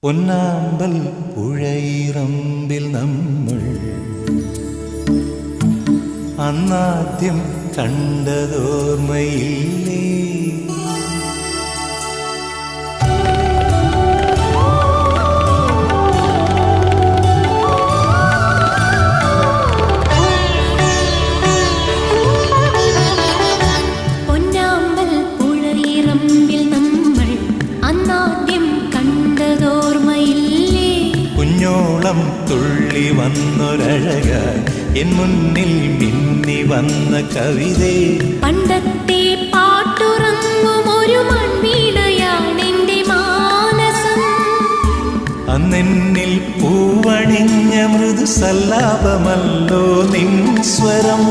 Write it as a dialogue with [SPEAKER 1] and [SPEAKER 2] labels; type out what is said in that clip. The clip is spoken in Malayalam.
[SPEAKER 1] പൊന്നാമ്പൽ പുഴയിറമ്പിൽ നമ്മൾ അന്നാദ്യം കണ്ടതോർമ്മയില്ലേ?
[SPEAKER 2] പൊന്നാമ്പൽ പുഴയിറമ്പിൽ നമ്മൾ അന്നാദ്യം കണ്ടതോർമ്മയില്ലേ?
[SPEAKER 1] കുഞ്ഞോളം തുള്ളി വന്നൊരഴകായി എൻ മുന്നിൽ മിന്നി വന്ന കവിതേ,
[SPEAKER 2] പണ്ടത്തെ പാട്ടുറങ്ങും ഒരു മൺവീണയാണെന്റെ മാനസം.
[SPEAKER 1] അന്നെന്നിൽ പൂവണിഞ്ഞ മൃദു സല്ലാപമല്ലോ നിൻ സ്വരം.